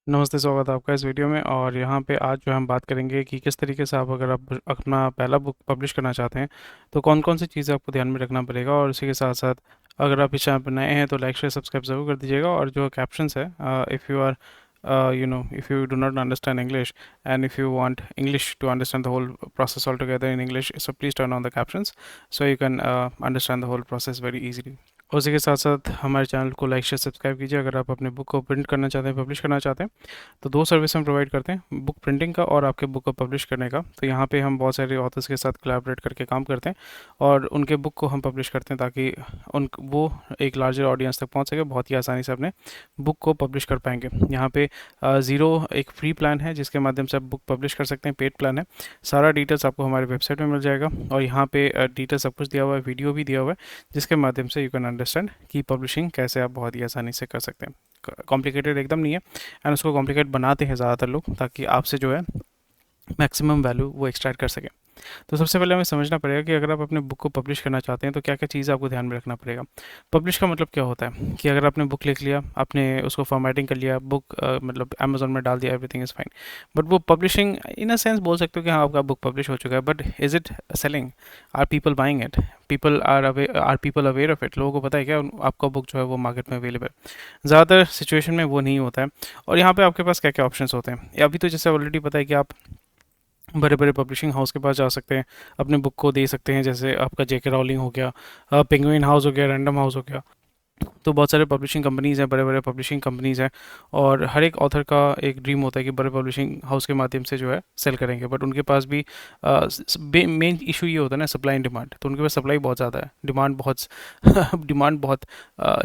नमस्ते, स्वागत है आपका इस वीडियो में। और यहाँ पे आज जो हम बात करेंगे कि किस तरीके से आप अगर आप अपना पहला बुक पब्लिश करना चाहते हैं तो कौन कौन सी चीज़ें आपको ध्यान में रखना पड़ेगा। और इसी के साथ साथ अगर आप इस चैनल पर नए हैं तो लाइक शेयर सब्सक्राइब ज़रूर कर दीजिएगा। और जो कैप्शंस है, if you are if you do not understand English and if you want English to understand the whole process altogether in English, so please turn on the captions so you can understand the whole process very easily. उसी के साथ साथ हमारे channel को like share subscribe कीजिए अगर आप अपने बुक को प्रिंट करना चाहते हैं, पब्लिश करना चाहते हैं। तो दो सर्विस हम प्रोवाइड करते हैं, बुक प्रिंटिंग का और आपके बुक को पब्लिश करने का। तो यहाँ पे हम बहुत सारे ऑथर्स के साथ कोलैबोरेट करके काम करते हैं और उनके बुक को हम पब्लिश करते हैं ताकि उन वो एक लार्जर ऑडियंस तक पहुँच सके, बहुत ही आसानी से अपने बुक को पब्लिश कर पाएंगे। यहाँ पे ज़ीरो एक फ्री प्लान है जिसके माध्यम से आप बुक पब्लिश कर सकते हैं, पेड प्लान है। सारा डिटेल्स आपको हमारे वेबसाइट में मिल जाएगा और यहाँ पे डिटेल्स सब कुछ दिया हुआ है, वीडियो भी दिया हुआ है जिसके माध्यम से यू कैन अंडरस्टैंड कि पब्लिशिंग कैसे आप बहुत ही आसानी से कर सकते हैं। कॉम्प्लिकेटेड एकदम नहीं है, एंड उसको कॉम्प्लिकेट बनाते हैं ज़्यादातर लोग ताकि आपसे जो है मैक्सिमम वैल्यू वो एक्सट्रैक्ट कर सकें। तो सबसे पहले हमें समझना पड़ेगा कि अगर आप अपने बुक को पब्लिश करना चाहते हैं तो क्या क्या चीज़ आपको ध्यान में रखना पड़ेगा। पब्लिश का मतलब क्या होता है कि अगर आपने बुक लिख लिया, आपने उसको फॉर्मेटिंग कर लिया, बुक मतलब अमेजोन में डाल दिया, एवरीथिंग इज़ फाइन। बट वो पब्लिशिंग इन अ सेंस बोल सकते हो कि हाँ आपका बुक पब्लिश हो चुका है, but is it selling? Are people buying it? Are people aware of it? लोगों को पता है क्या आपका बुक जो है वो मार्केट में अवेलेबल? ज़्यादातर सिचुएशन में वो नहीं होता है। और यहाँ पे आपके पास क्या क्या ऑप्शंस होते हैं अभी तो जैसे ऑलरेडी पता है कि आप बड़े बड़े पब्लिशिंग हाउस के पास जा सकते हैं, अपने बुक को दे सकते हैं। जैसे आपका जेके राउलिंग हो गया, पेंगुइन हाउस हो गया, रैंडम हाउस हो गया। तो बहुत सारे पब्लिशिंग कंपनीज़ हैं, बड़े बड़े पब्लिशिंग कंपनीज़ हैं। और हर एक ऑथर का एक ड्रीम होता है कि बड़े पब्लिशिंग हाउस के माध्यम से जो है सेल करेंगे, बट उनके पास भी मेन इशू ये होता है ना, सप्लाई एंड डिमांड। तो उनके पास सप्लाई बहुत ज़्यादा है, डिमांड बहुत डिमांड बहुत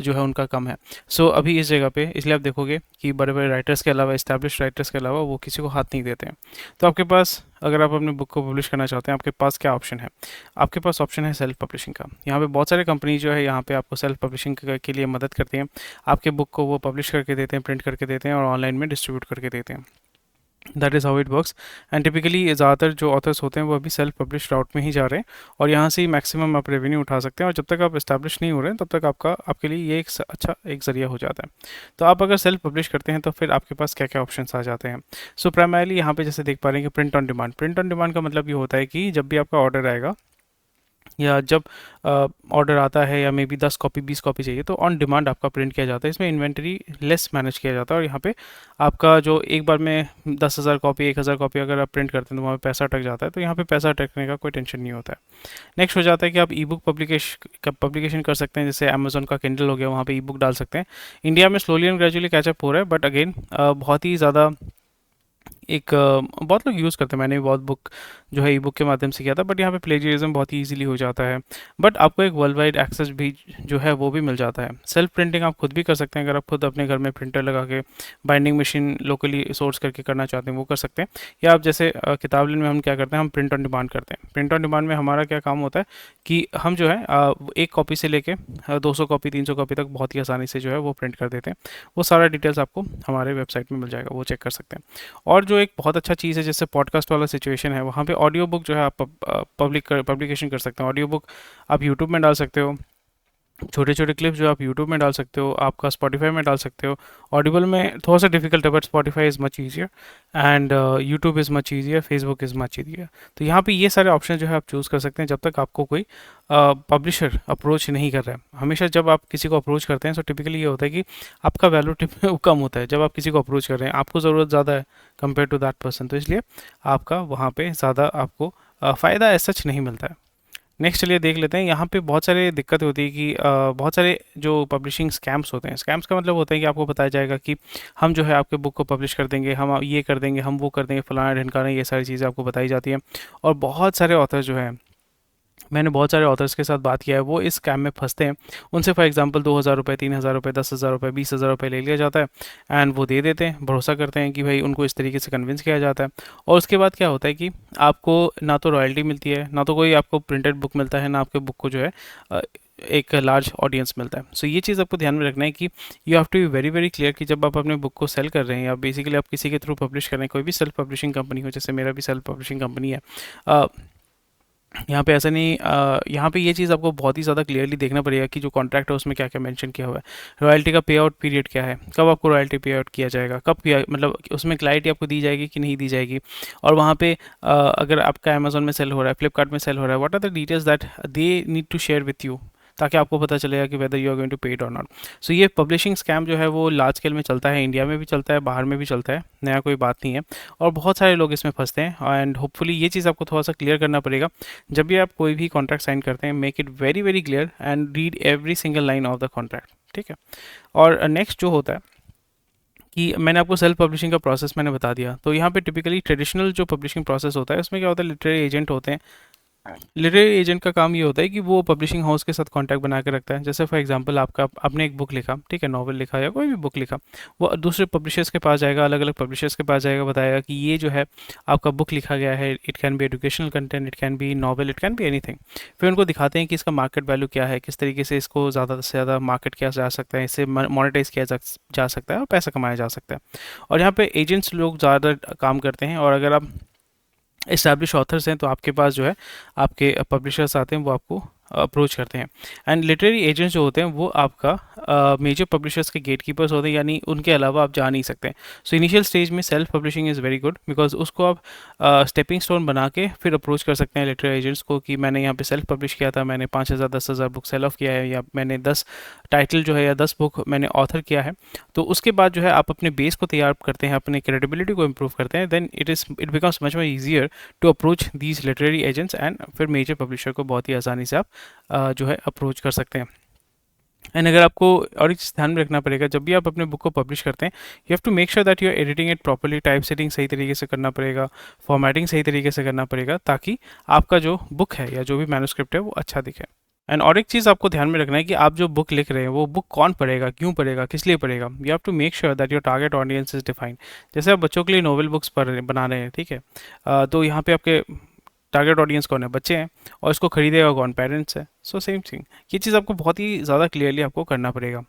जो है उनका कम है। सो अभी इस जगह पे इसलिए आप देखोगे कि बड़े बड़े राइटर्स के अलावा, इस्टेब्लिश राइटर्स के अलावा वो किसी को हाथ नहीं देते हैं। तो आपके पास अगर आप अपने बुक को पब्लिश करना चाहते हैं, आपके पास क्या ऑप्शन है? आपके पास ऑप्शन है सेल्फ पब्लिशिंग का। यहाँ पे बहुत सारे कंपनी जो है यहाँ पे आपको सेल्फ पब्लिशिंग के लिए मदद करती हैं। आपके बुक को वो पब्लिश करके देते हैं, प्रिंट करके देते हैं और ऑनलाइन में डिस्ट्रीब्यूट करके देते हैं। That is how it works. And typically ज़्यादातर जो ऑथर्स होते हैं वो अभी सेल्फ पब्लिश राउट में ही जा रहे हैं और यहाँ से ही मैक्सिमम आप रेवेन्यू उठा सकते हैं। और जब तक आप इस्टेब्लिश नहीं हो रहे हैं तब तक आपके लिए ये एक अच्छा एक ज़रिया हो जाता है। तो आप अगर सेल्फ पब्लिश करते हैं तो फिर आपके पास क्या क्या ऑप्शन आ जाते हैं। सो प्राइमरली यहाँ पे जैसे देख पा रहे हैं कि print on demand. Print on demand का मतलब ये होता है कि जब भी आपका ऑर्डर आएगा या जब ऑर्डर आता है या मे बी 10 कॉपी 20 कॉपी चाहिए तो ऑन डिमांड आपका प्रिंट किया जाता है। इसमें इन्वेंटरी लेस मैनेज किया जाता है और यहाँ पे आपका जो एक बार में 10,000 कॉपी 1,000 कॉपी अगर आप प्रिंट करते हैं तो वहाँ पे पैसा अटक जाता है। तो यहाँ पे पैसा अटकने का कोई टेंशन नहीं होता है। नेक्स्ट हो जाता है कि आप ई बुक पब्लिकेशन कर सकते हैं। जैसे अमेजोन का किंडल हो गया, वहाँ पे ई बुक डाल सकते हैं। इंडिया में स्लोली एंड ग्रेजुअली कैचअप हो रहा है, बट अगेन बहुत ही ज़्यादा बहुत लोग यूज़ करते हैं। मैंने भी बहुत बुक जो है ई बुक के माध्यम से किया था, बट यहाँ पे प्लेजियरिज्म बहुत ही ईजिली हो जाता है। बट आपको एक वर्ल्ड वाइड एक्सेस भी जो है वो भी मिल जाता है। सेल्फ प्रिंटिंग आप खुद भी कर सकते हैं। अगर आप खुद अपने घर में प्रिंटर लगा के बाइंडिंग मशीन लोकली सोर्स करके करना चाहते हैं वो कर सकते हैं। या आप जैसे किताब लेने में हम क्या करते हैं, हम प्रिंट ऑन डिमांड करते हैं। प्रिंट ऑन डिमांड में हमारा क्या काम होता है कि हम जो है एक कॉपी से लेके 200 कॉपी 300 कॉपी तक बहुत ही आसानी से जो है वो प्रिंट कर देते हैं। वो सारा डिटेल्स आपको हमारे वेबसाइट में मिल जाएगा, वो चेक कर सकते हैं। और जो एक बहुत अच्छा चीज़ है जैसे पॉडकास्ट वाला सिचुएशन है, वहाँ पे ऑडियो बुक जो है आप पब्लिकेशन कर सकते हैं। ऑडियो बुक आप यूट्यूब में डाल सकते हो, छोटे छोटे क्लिप्स जो आप यूट्यूब में डाल सकते हो, आपका स्पॉटिफाई में डाल सकते हो। ऑडिबल में थोड़ा सा डिफिकल्ट है, but Spotify is much easier and YouTube is much easier, Facebook is much easier. तो यहाँ पे ये सारे ऑप्शन जो है आप चूज़ कर सकते हैं जब तक आपको कोई पब्लिशर अप्रोच नहीं कर रहा है। हमेशा जब आप किसी को अप्रोच करते हैं तो टिपिकली ये होता है कि आपका वैल्यू टिप कम होता है। जब आप किसी को अप्रोच कर रहे हैं आपको ज़रूरत ज़्यादा है कंपेयर टू दैट पर्सन, तो इसलिए आपका वहाँ पे ज़्यादा आपको फ़ायदा ऐसा सच नहीं मिलता है। नेक्स्ट चलिए देख लेते हैं। यहाँ पे बहुत सारे दिक्कत होती है कि बहुत सारे जो पब्लिशिंग स्कैम्स होते हैं। स्कैम्स का मतलब होता है कि आपको बताया जाएगा कि हम जो है आपके बुक को पब्लिश कर देंगे, हम ये कर देंगे, हम वो कर देंगे, फलाना ढिमकाना, ये सारी चीज़ें आपको बताई जाती हैं। और बहुत सारे ऑथर जो हैं, मैंने बहुत सारे ऑथर्स के साथ बात किया है, वो इस स्कैम में फंसते हैं। उनसे फॉर एग्जांपल 2,000 रुपये 3,000 रुपये 10,000 रुपये 20,000 रुपये ले लिया जाता है एंड वो दे देते हैं, भरोसा करते हैं कि भाई उनको इस तरीके से कन्विंस किया जाता है। और उसके बाद क्या होता है कि आपको ना तो रॉयल्टी मिलती है, ना तो कोई आपको प्रिंटेड बुक मिलता है, ना आपके बुक को जो है एक लार्ज ऑडियंस मिलता है। सो ये चीज़ आपको ध्यान में रखना है कि you have to be very very clear कि जब आप अपने बुक को सेल कर रहे हैं या बेसिकली आप किसी के थ्रू पब्लिश कर रहे हैं, कोई भी सेल्फ पब्लिशिंग कंपनी हो, जैसे मेरा भी सेल्फ पब्लिशिंग कंपनी है, यहाँ पे ऐसा नहीं, यहाँ पे ये चीज़ आपको बहुत ही ज़्यादा क्लियरली देखना पड़ेगा कि जो कॉन्ट्रैक्ट है उसमें क्या क्या मेंशन किया हुआ है। रॉयल्टी का पे आउट पीरियड क्या है, कब आपको रॉयल्टी पे आउट किया जाएगा, कब किया, मतलब उसमें क्लैरिटी आपको दी जाएगी कि नहीं दी जाएगी। और वहाँ पे अगर आपका अमेजोन में सेल हो रहा है, फ्लिपकार्ट में सेल हो रहा है, what are the details that they need to share with you, ताकि आपको पता चलेगा कि whether you are going to pay it और नॉट। सो ये पब्लिशिंग स्कैम जो है वो लार्ज स्केल में चलता है, इंडिया में भी चलता है, बाहर में भी चलता है, नया कोई बात नहीं है। और बहुत सारे लोग इसमें फंसते हैं, एंड होपफुली ये चीज़ आपको थोड़ा सा क्लियर करना पड़ेगा। जब भी आप कोई भी कॉन्ट्रैक्ट साइन करते हैं, make it very very clear and read every single line of the contract, ठीक है। और नेक्स्ट जो होता है कि मैंने आपको सेल्फ पब्लिशिंग का प्रोसेस मैंने बता दिया। तो यहाँ पे टिपिकली ट्रेडिशनल जो पब्लिशिंग प्रोसेस होता है उसमें क्या होता है, लिटरेरी एजेंट होते हैं। लिटरेरी एजेंट का काम ये होता है कि वो पब्लिशिंग हाउस के साथ कांटेक्ट बना के रखता है। जैसे फॉर एग्जांपल आपका आपने एक बुक लिखा, ठीक है, नॉवल लिखा या कोई भी बुक लिखा, वो दूसरे पब्लिशर्स के पास जाएगा, अलग अलग पब्लिशर्स के पास जाएगा, बताएगा कि ये जो है आपका बुक लिखा गया है, it can be educational content, it can be novel, it can be anything. फिर उनको दिखाते हैं कि इसका मार्केट वैल्यू क्या है, किस तरीके से इसको ज़्यादा से ज़्यादा मार्केट किया जा सकता है, इससे मोनेटाइज किया जा सकता है और पैसा कमाया जा सकता है। और यहाँ पे एजेंट्स लोग ज़्यादा काम करते हैं। और अगर आप इस्टेब्लिश ऑथर्स हैं तो आपके पास जो है आपके पब्लिशर्स आते हैं, वो आपको अप्रोच करते हैं। एंड लिटरेरी एजेंट्स जो होते हैं वो आपका मेजर पब्लिशर्स के गेट कीपर्स होते हैं, यानी उनके अलावा आप जा नहीं सकते। सो इनिशियल स्टेज में self publishing is very good, because उसको आप स्टेपिंग स्टोन बना के फिर अप्रोच कर सकते हैं लिटरेरी एजेंट्स को कि मैंने यहाँ पे सेल्फ पब्लिश किया था, मैंने 5,000 10,000 बुक सेल ऑफ किया है, या मैंने 10 टाइटल जो है या 10 बुक मैंने ऑथर किया है। तो उसके बाद जो है आप अपने बेस को तैयार करते हैं, अपने क्रेडिबिलिटी को इम्प्रूव करते हैं, then it becomes much more easier to approach these literary agents, and फिर मेजर पब्लिशर को बहुत ही आसानी से आप जो है अप्रोच कर सकते हैं। एंड अगर आपको और एक चीज़ ध्यान में रखना पड़ेगा, जब भी आप अपने बुक को पब्लिश करते हैं, you have to make sure that you are editing it properly, type setting सही तरीके से करना पड़ेगा, फॉर्मेटिंग सही तरीके से करना पड़ेगा, ताकि आपका जो बुक है या जो भी मैन्युस्क्रिप्ट है वो अच्छा दिखे। एंड और एक चीज़ आपको ध्यान में रखना है कि आप जो बुक लिख रहे हैं वो बुक कौन पढ़ेगा, क्यों पढ़ेगा, किस लिए पढ़ेगा। You have to make sure that your target audience is defined. जैसे आप बच्चों के लिए नोवेल बुक्स पढ़ बना रहे हैं, ठीक है, तो यहाँ पे आपके टारगेट ऑडियंस कौन है, बच्चे हैं, और इसको खरीदेगा कौन, पेरेंट्स है। सो सेम थिंग, ये चीज़ आपको बहुत ही ज़्यादा क्लियरली आपको करना पड़ेगा।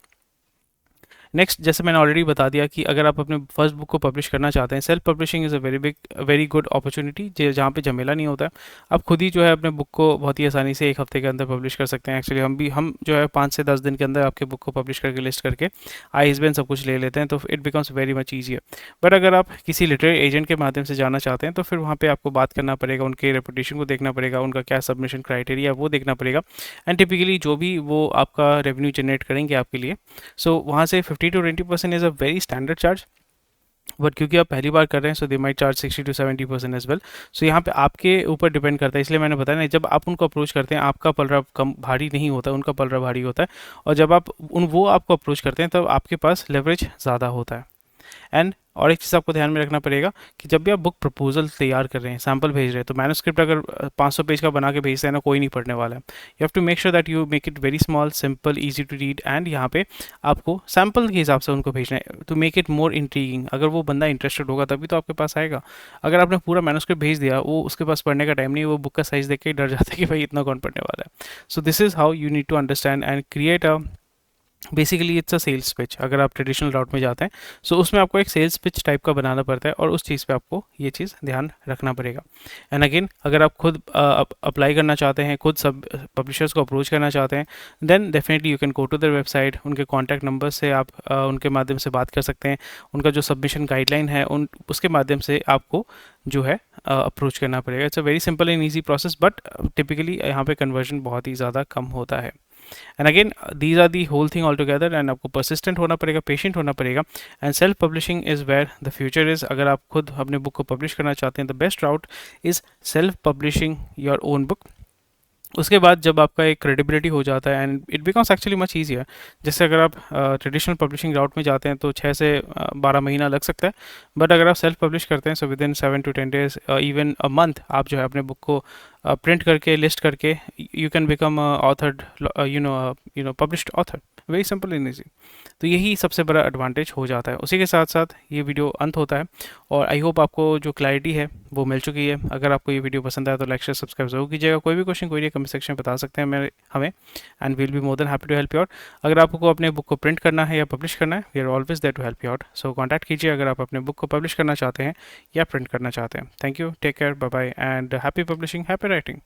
नेक्स्ट, जैसे मैंने ऑलरेडी बता दिया कि अगर आप अपने फर्स्ट बुक को पब्लिश करना चाहते हैं, self publishing is a very good opportunity, जहाँ पे झमेला नहीं होता है। आप खुद ही जो है अपने बुक को बहुत ही आसानी से एक हफ्ते के अंदर पब्लिश कर सकते हैं। एक्चुअली हम जो है 5 से 10 दिन के अंदर आपके बुक को पब्लिश करके लिस्ट करके आईएसबीएन सब कुछ ले लेते हैं, तो it becomes very much easier. But अगर आप किसी लिटरेरी एजेंट के माध्यम से जाना चाहते हैं तो फिर वहाँ पर आपको बात करना पड़ेगा, उनके रेपुटेशन को देखना पड़ेगा, उनका क्या सबमिशन क्राइटेरिया है वो देखना पड़ेगा, एंड टिपिकली जो भी वो आपका रेवेन्यू जनरेट करेंगे आपके लिए, सो वहाँ से 50 to 20% is a very standard charge. But क्योंकि आप पहली बार कर रहे हैं, so they might charge 60 to 70% as well. So यहाँ पे आपके ऊपर डिपेंड करता है, इसलिए मैंने बताया ना, जब आप उनको अप्रोच करते हैं आपका पलड़ा कम भारी नहीं होता, उनका पलड़ा भारी होता है। और जब आप वो आपको अप्रोच करते हैं तब आपके पास लेवरेज ज़्यादा होता है। एंड और एक चीज़ आपको ध्यान में रखना पड़ेगा कि जब भी आप बुक प्रपोजल तैयार कर रहे हैं, सैम्पल भेज रहे हैं, तो मैन्युस्क्रिप्ट अगर 500 पेज का बना के भेजते हैं ना, कोई नहीं पढ़ने वाला है। You have to make sure that you make it very small, simple, easy to read, and यहाँ पे आपको सैम्पल के हिसाब से उनको भेजना है to make it more intriguing. अगर वो बंदा इंटरेस्टेड होगा तभी तो आपके पास आएगा। अगर आपने पूरा मैन्युस्क्रिप्ट भेज दिया, वो उसके पास पढ़ने का टाइम नहीं, वो बुक का साइज देख के डर जाता है कि भाई इतना कौन पढ़ने वाला है। So this is how you need to understand and create a, basically it's a sales pitch. अगर आप ट्रेडिशनल राउट में जाते हैं, सो उसमें आपको एक सेल्स पिच टाइप का बनाना पड़ता है, और उस चीज़ पे आपको ये चीज़ ध्यान रखना पड़ेगा। एंड अगेन, अगर आप खुद अप्लाई करना चाहते हैं, खुद सब पब्लिशर्स को अप्रोच करना चाहते हैं, then definitely you can go to their website, उनके कॉन्टैक्ट नंबर से आप उनके माध्यम से बात कर सकते हैं। उनका जो सबमिशन गाइडलाइन है उसके माध्यम से आपको जो है अप्रोच करना पड़ेगा। It's a very simple and easy process, but typically यहाँ पे कन्वर्जन बहुत ही ज़्यादा कम होता है। And again, these are the whole thing all together, and आपको परसिस्टेंट होना पड़ेगा, पेशेंट होना पड़ेगा, and self publishing is where the future is. अगर आप खुद अपने बुक को पब्लिश करना चाहते हैं, the best route is self publishing your own book. उसके बाद जब आपका एक क्रेडिबिलिटी हो जाता है, and it becomes actually much easier. जैसे अगर आप ट्रेडिशनल पब्लिशिंग राउट में जाते हैं तो 6 से 12 महीना लग सकता है, बट अगर आप सेल्फ पब्लिश करते हैं, so with in 7 to 10 days, even a month, आप जो है अपने बुक को प्रिंट करके, लिस्ट करके, you can become authored, published author. Very simple and easy. तो यही सबसे बड़ा एडवांटेज हो जाता है। उसी के साथ साथ ये वीडियो अंत होता है, और आई होप आपको जो क्लैरिटी है वो मिल चुकी है। अगर आपको ये वीडियो पसंद आया तो लाइक शेयर सब्सक्राइब जरूर कीजिएगा। कोई भी क्वेश्चन, कोई कमेंट सेक्शन में बता सकते हैं हमें, and will be more than happy to help you out. अगर आपको अपने बुक को प्रिंट करना है या पब्लिश करना है, we are always there to help you out. So contact कीजिए अगर आप अपने बुक को पब्लिश करना चाहते हैं या प्रिंट करना चाहते हैं। Thank you, take care, bye bye, and happy publishing, happy writing.